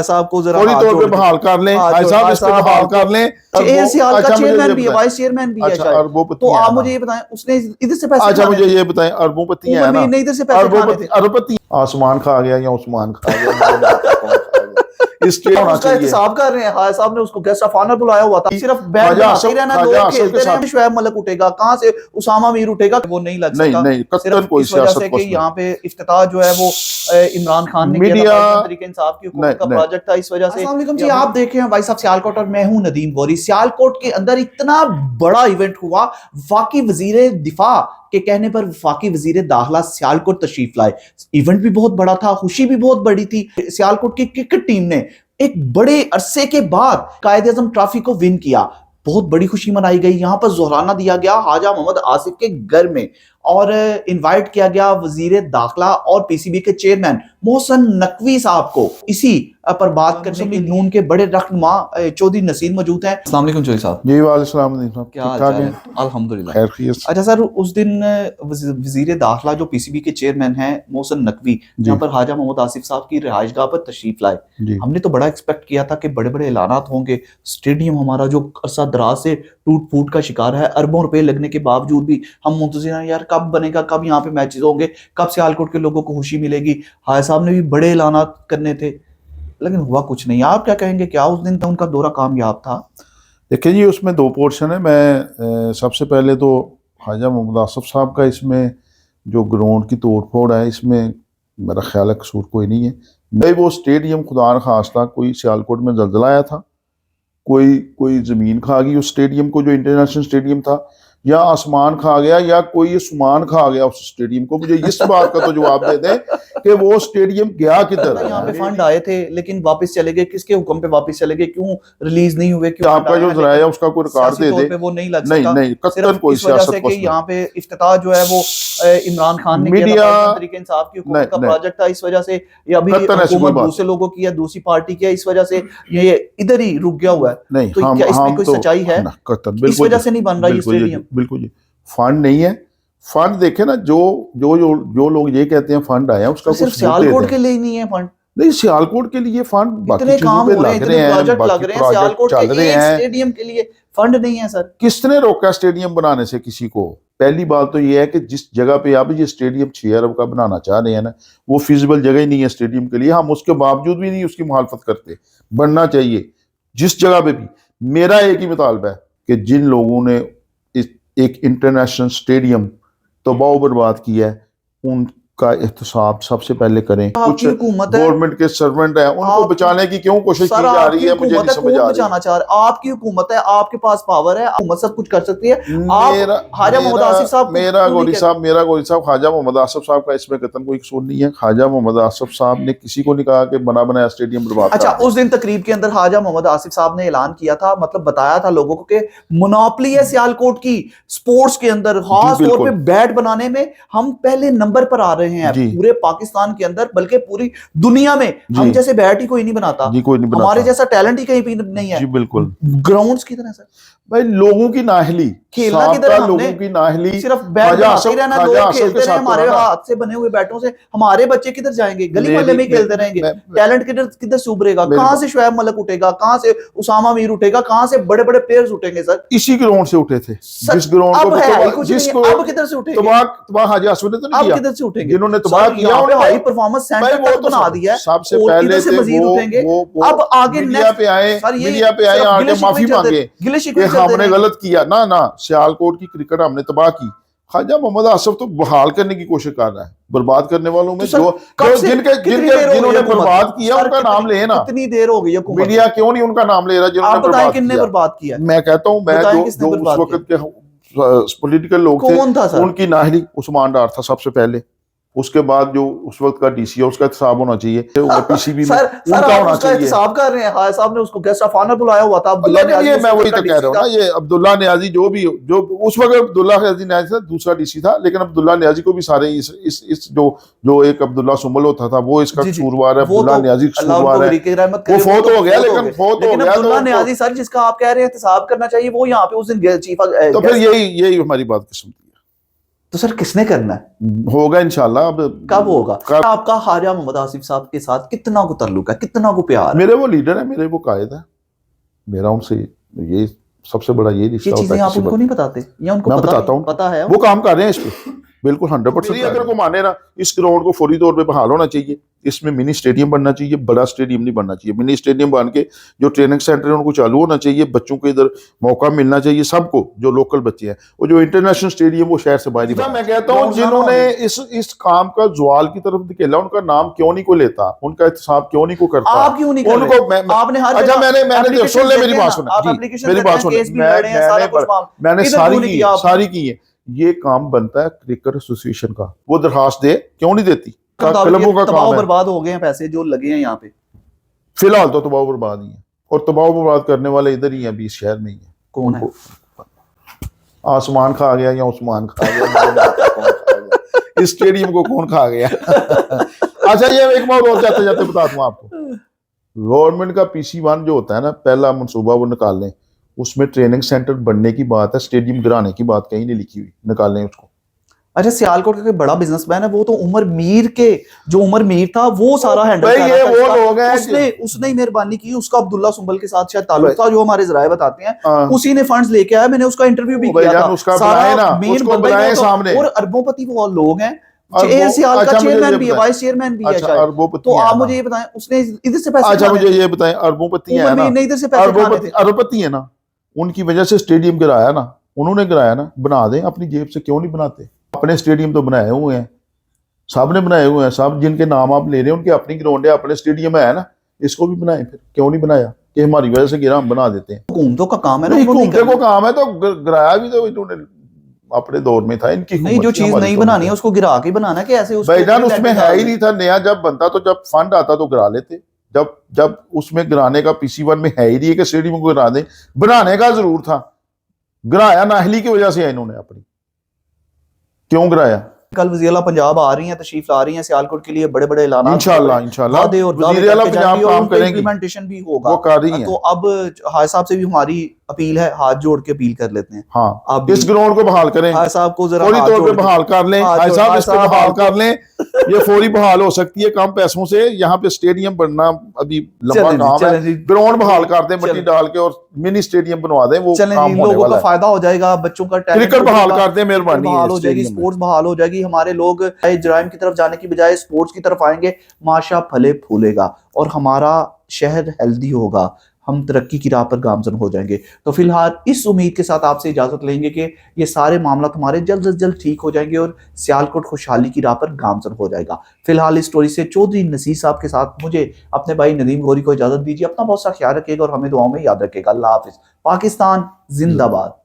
صاحب کو ذرا فوری طور پہ بحال کر لیں، بھائی صاحب اس کو بحال کر لیں. ACL کا چیئرمین بھی ہے، وائس چیئرمین بھی ہے شاید. تو آپ مجھے یہ بتائیں اس نے ادھر سے پیسے اچھا مجھے یہ بتائیں اربوں پتی ہیں نا، نہیں ادھر سے پیسے کھانے تھے. اربپتی آسمان کھا گیا یا عثمان کھا گیا اس کے ہونا اس کا چاہیے. احتساب کر رہے ہیں. خالد صاحب نے اس کو گیسٹ آف آنر بلایا ہوا تھا، صرف بیٹ بناتے ہی رہنا، لوگ کھیلتے رہے. شعیب ملک اٹھے گا کہاں سے، اسامہ میر اٹھے گا، وہ نہیں لگ سکا. صرف اس وجہ سے کہ یہاں پہ افتتاح جو ہے وہ عمران خان نے کیا تھا، تحریک انصاف کی حکومت کا پروجیکٹ تھا. اس وجہ سے السلام علیکم جی. آپ دیکھ رہے ہیں بھائی صاحب سیالکوٹ اور میں ہوں ندیم غوری. سیالکوٹ کے اندر اتنا بڑا ایونٹ ہوا، واقعی وزیر دفاع کے کہنے پر وفاقی وزیر داخلہ سیالکوٹ تشریف لائے. ایونٹ بھی بہت بڑا تھا، خوشی بھی بہت بڑی تھی. سیالکوٹ کی کرکٹ ٹیم نے ایک بڑے عرصے کے بعد قائد اعظم ٹرافی کو ون کیا. بہت بڑی خوشی منائی گئی. یہاں پر ظہرانہ دیا گیا خواجہ محمد آصف کے گھر میں، اور انوائٹ کیا گیا وزیر داخلہ اور پی سی بی کے چیئرمین محسن نقوی صاحب کو. اسی پر بات کرنے کے نون کے بڑے رہنما چودھری نصیر موجود ہیں. السلام علیکم چودھری صاحب. جی وعلیکم السلام. کیا حال چال ہے؟ الحمدللہ. اچھا سر، اس دن وزیر داخلہ جو پی سی بی کے چیئرمین ہیں محسن نقوی یہاں پر خواجہ محمد آصف صاحب کی رہائش گاہ پر تشریف لائے. ہم نے تو بڑا ایکسپیکٹ کیا تھا کہ بڑے بڑے اعلانات ہوں گے. اسٹیڈیم ہمارا جو عرصہ دراز سے ٹوٹ پھوٹ کا شکار ہے، اربوں روپے لگنے کے باوجود بھی ہم منتظر ہیں یار کب بنے گا، کب یہاں پہ میچز ہوں گے، کب سیالکوٹ کے لوگوں کو خوشی ملے گی. حاجی صاحب نے بھی بڑے اعلانات کرنے تھے لیکن ہوا کچھ نہیں. آپ کیا کہیں گے، کیا اس دن ان کا دورہ کامیاب تھا؟ دیکھیں جی اس میں دو پورشن ہے. میں سب سے پہلے تو خواجہ محمد آصف صاحب کا اس میں جو گراؤنڈ کی توڑ پھوڑ ہے اس میں میرا خیال ہے قصور کوئی نہیں ہے. نہیں وہ اسٹیڈیم خدا نخواستہ کوئی سیالکوٹ میں زلزلہ آیا تھا، کوئی زمین کھا گئی اس اسٹیڈیم کو جو انٹرنیشنل اسٹیڈیم تھا، یا آسمان کھا گیا یا کوئی سمان کھا گیا اس اسٹیڈیم کو. مجھے اس بات کا تو جواب دے دیں کہ وہ اسٹیڈیم گیا کدھر ہے. یہاں پہ فنڈ آئے تھے لیکن واپس چلے گئے. کس کے حکم پہ واپس چلے گئے؟ کیوں ریلیز نہیں ہوئے؟ کیوں آپ کا جو ذرائع ہے اس کا کوئی ریکارڈ دے دے. وہ نہیں لگ سکا. نہیں قطعاً کوئی اس وجہ سے کہ یہاں پہ افتتاح جو ہے وہ عمران خان نے کیا تھا، تحریک انصاف کی حکومت کا پروجیکٹ تھا. اس وجہ سے یہ ابھی حکومت دوسرے لوگوں کی ہے، دوسری پارٹی کی ہے، اس وجہ سے یہ ادھر ہی رک گیا ہوا ہے. تو کیا اس میں کوئی سچائی ہے؟ اس وجہ سے نہیں بن رہا یہ اسٹیڈیم. بالکل جی فنڈ نہیں ہے. فنڈ دیکھیں نا، جو لوگ یہ کہتے ہیں فنڈ آیا اس کا صرف سیالکوٹ کے لیے ہی نہیں ہے فنڈ. نہیں سیالکوٹ کے لیے فنڈ اتنے کام ہو رہے ہیں، اتنے پروجیکٹ لگ رہے ہیں، سیالکوٹ کے ایک اسٹیڈیم کے لیے فنڈ نہیں ہے. سر کس نے روکا اسٹیڈیم بنانے سے کسی کو؟ پہلی بات تو یہ ہے کہ جس جگہ پہ آپ یہ اسٹیڈیم 6 ارب کا بنانا چاہ رہے ہیں نا، وہ فیزیبل جگہ ہی نہیں ہے اسٹیڈیم کے لیے. ہم اس کے باوجود بھی نہیں اس کی مخالفت کرتے. بننا چاہیے جس جگہ پہ بھی. میرا ایک ہی مطالبہ ہے کہ جن لوگوں نے ایک انٹرنیشنل اسٹیڈیم تباہ و برباد کیا ہے ان کا احتساب سب سے پہلے کریں. کچھ گورنمنٹ کے سرونٹ ہیں، ان کو بچانے کی کیوں کوشش کی جا رہی ہے مجھے نہیں سمجھ آ رہی. بچانا چاہ رہے آپ کی حکومت ہے، آپ کے پاس پاور ہے، حکومت سب کچھ کر سکتی ہے. خواجہ محمد آصف صاحب میرا گوری صاحب خواجہ محمد آصف صاحب کا اس میں قطعاً کوئی قصور نہیں ہے. خواجہ محمد آصف صاحب نے کسی کو نہیں کہا کہ بنا بنایا اسٹیڈیم برباد. اچھا اس دن تقریب کے اندر خواجہ محمد آصف صاحب نے اعلان کیا تھا، مطلب بتایا تھا لوگوں کو کہ مونوپلی ہے سیالکوٹ کی سپورٹس کے اندر، خاص طور پہ بیٹ بنانے میں ہم پہلے نمبر پر آ رہے ہیں پورے پاکستان کے اندر، بلکہ پوری دنیا میں. ہم جیسے بیٹ ہی کوئی نہیں بناتا، ہمارے جیسا ٹیلنٹ ہی کہیں پہ نہیں ہے. جی بالکل. گراؤنڈز کی طرح سر بھائی لوگوں کی نااہلی، کھیلنا کی طرح لوگوں کی نااہلی، صرف بیٹ بناتے ہی رہنا، لوگ کھیلتے رہے ہمارے ہاتھ سے بنے ہوئے بیٹوں سے. ہمارے بچے کدھر جائیں گے؟ گلی محلے میں کھیلتے رہیں گے. ٹیلنٹ کدھر سے ابھرے گا؟ کہاں سے شعیب ملک اٹھے گا؟ کہاں سے اسامہ میر اٹھے گا؟ کہاں سے بڑے بڑے پلیئرز اٹھیں گے؟ سر اسی گراؤنڈ سے اٹھے تھے. جس گراؤنڈ کو اب کدھر سے اٹھیں گے؟ تباہ حاجی آصف نے تو نہیں کیا. اب کدھر سے اٹھیں گے؟ جنہوں نے تباہ کیا ہائی پرفارمنس سینٹر تک بنا دیا ہے. سب سے پہلے اب آگے میڈیا پہ آئے آگے معافی مانگے کہ ہم نے غلط کیا. نہ سیالکوٹ کی کرکٹ ہم نے تباہ کی. خواجہ محمد آصف تو بحال کرنے کی کوشش کر رہا ہے. برباد کرنے والوں میں جنہوں نے برباد کیا ان کا نام لے نا. کتنی دیر ہو گئی میڈیا کیوں نہیں ان کا نام لے رہا جنہوں نے برباد کیا؟ میں کہتا ہوں میں جو اس وقت کے پولیٹیکل لوگ تھے ان کی نااہلی. عثمان ڈار تھا سب سے پہلے، اس کے بعد جو اس وقت کا ڈی سی ہے اس کا احتساب ہونا چاہیے. پی سی بی میں ان کا ہونا چاہیے. احتساب کر رہے ہیں. خواجہ صاحب نے اس کو گیسٹ آف آنر بلایا ہوا تھا. یہ میں وہی تو کہہ رہا ہوں نا، یہ عبداللہ نیازی جو اس وقت عبداللہ نیازی تھا دوسرا ڈی سی تھا، لیکن عبداللہ نیازی کو بھی سارے اس جو ایک عبداللہ سنبل ہوتا تھا وہ اس کا قصوروار ہے. عبداللہ نیازی قصوروار ہے، وہ فوت ہو گیا. لیکن عبداللہ نیازی سر جس کا آپ کہہ رہے ہیں احتساب کرنا چاہیے، وہ یہاں پہ اس دن چیف. تو پھر یہی ہماری بات قسم. تو سر کس نے کرنا ہے؟ ہوگا انشاءاللہ. اب کب ہوگا؟ آپ کا خواجہ محمد آصف صاحب کے ساتھ کتنا کو تعلق ہے, کتنا کو پیار ہے؟ میرے وہ لیڈر ہیں, میرے وہ قائد ہیں, میرا ان سے یہ سب سے بڑا یہ رشتہ ہوتا ہے. یہ چیزیں آپ ان کو نہیں بتاتے یا ان کو میں بتاتا ہوں, پتا ہے؟ وہ کام کر رہے ہیں اس پہ بالکل 100%. اگر کو مانے نا, اس گراؤنڈ کو فوری طور پہ بحال ہونا چاہیے, اس میں منی اسٹیڈیم بننا چاہیے, بڑا اسٹیڈیم نہیں بننا چاہیے. منی اسٹیڈیم بن کے جو ٹریننگ سینٹر ہے ان کو چالو ہونا چاہیے, بچوں کو ادھر موقع ملنا چاہیے, سب کو جو لوکل بچے ہیں. وہ جو انٹرنیشنل اسٹیڈیم وہ شہر سے باہر نہیں. میں کہتا ہوں جنہوں نے اس کام کا زوال کی طرف دھکیلا, ان کا نام کیوں نہیں کو لیتا, ان کا احتساب کیوں نہیں کو کرتا. آپ کیوں نہیں کر رہے؟ آپ نے ہر اچھا میں نے سن لے میری بات سنیں, میری بات سنیں, میں نے ساری کی ہے. یہ کام بنتا ہے کرکٹ ایسوسی ایشن کا, وہ درخواست دے, کیوں نہیں دیتی؟ کلبوں کا تباہ کام ہے. برباد ہو گئے ہیں پیسے جو لگے ہیں یہاں پہ, فی الحال تو تباہ برباد ہی ہیں, اور تباہ برباد کرنے والے ادھر ہی ہیں ابھی اس شہر میں ہی ہیں. کون ہے؟ آسمان کھا گیا یا عثمان کھا گیا, اس اسٹیڈیم کو کون کھا گیا. اچھا یہ ایک بات اور جاتے جاتے بتا دوں آپ کو, گورنمنٹ کا PC1 جو ہوتا ہے نا, پہلا منصوبہ وہ نکال لیں, اس میں ٹریننگ سینٹر بننے کی بات ہے, اسٹیڈیم گرانے کی بات کہیں نہیں لکھی ہوئی, نکال لیں اس کو. اچھا سیالکوٹ کا بڑا بزنس مین ہے, وہ تو عمر میر کے جو عمر میر تھا وہ سارا ہینڈل کر رہا تھا. وہ لوگ ہیں اس نے مہربانی کی, اس کا عبداللہ سنبل کے ساتھ شاید تعلق تھا جو ہمارے ذرائع بتاتے ہیں, اسی نے فنڈز لے کے آیا. میں نے اس کا انٹرویو بھی کیا تھا, سارا مین بندہ, اور اربوں پتی وہ لوگ ہیں, سیال کا چیئرمین بھی ہے, وائس چیئرمین بھی ہے شاید. تو آپ مجھے یہ بتائیں اس نے ادھر سے پیسے, اچھا مجھے یہ بتائیں, اربوں پتی ہیں نا, ادھر سے پیسے کھانے تھے, اربوں پتی ہیں نا, ان کی وجہ سے اسٹیڈیم گرایا نا, انہوں نے گرایا نا. بنا دیں اپنی جیب سے, کیوں نہیں بناتے؟ اپنے اسٹیڈیم تو بنائے ہوئے ہیں, سب نے بنائے ہوئے ہیں, سب جن کے نام آپ لے رہے ہیں ان کی اپنی گراؤنڈ ہے, اپنے اسٹیڈیم ہے نا, اس کو بھی بنائیں. پھر کیوں نہیں بنایا کہ ہماری وجہ سے گرا, ہم بنا دیتے ہیں. حکومتوں کا کام ہے نا, حکومتوں کو کام ہے, تو گرایا بھی تو انہوں نے اپنے دور میں تھا. ان کی نہیں, جو چیز نہیں بنانی ہے اس کو گرا کے بنانا ہے. کہ ایسے بھائی جان اس میں ہے ہی نہیں تھا, نیا جب بنتا تو جب فنڈ آتا تو گرا لیتے. جب اس میں گرانے کا PC1 میں ہے ہی نہیں کہ اسٹیڈیم کو گرا دیں, بنانے کا ضرور تھا. گرایا نااہلی کی وجہ سے ہے, انہوں نے اپنی کیوں گرایا. کل وزیر اعلیٰ پنجاب آ رہی ہیں, تشریف لا رہی ہیں سیالکوٹ کے لیے, بڑے بڑے اعلانات انشاءاللہ وزیر اعلیٰ پنجاب کام کریں گی, امپلیمنٹیشن بھی ہوگا, وہ کر رہی ہیں. تو اب حاج صاحب سے بھی ہماری اپیل ہے, ہاتھ جوڑ کے اپیل کر لیتے ہیں. ہاں, اب اس گراؤنڈ کو بحال کریں, حاج صاحب کو ذرا فوری طور پہ بحال کر لیں. حاج صاحب اس کو بحال کر لیں, یہ فوری بحال ہو سکتی ہے کم پیسوں سے. یہاں پہ اسٹیڈیم بننا ابھی لمبا کام ہے, گراؤنڈ بحال کر دیں مٹی ڈال کے, اور منی اسٹیڈیم بنوا دیں, وہ کام ہونے والا ہے. فائدہ ہو جائے گا, بچوں کا کرکٹ بحال کر دیں, مہربانی بحال ہو جائے گی, اسپورٹس بحال ہو جائے گی. ہمارے لوگ جرائم کی طرف جانے کی بجائے اسپورٹس کی طرف آئیں گے, معاشرہ پھلے پھولے گا, اور ہمارا شہر ہیلدی ہوگا, ہم ترقی کی راہ پر گامزن ہو جائیں گے. تو فی الحال اس امید کے ساتھ آپ سے اجازت لیں گے کہ یہ سارے معاملات ہمارے جلد از جلد ٹھیک ہو جائیں گے, اور سیالکوٹ خوشحالی کی راہ پر گامزن ہو جائے گا. فی الحال اس سٹوری سے چودھری نصیر صاحب کے ساتھ مجھے اپنے بھائی ندیم گوری کو اجازت دیجیے. اپنا بہت سا خیال رکھیے گا, اور ہمیں دعاؤں میں یاد رکھیے گا. اللہ حافظ. پاکستان زندہ باد.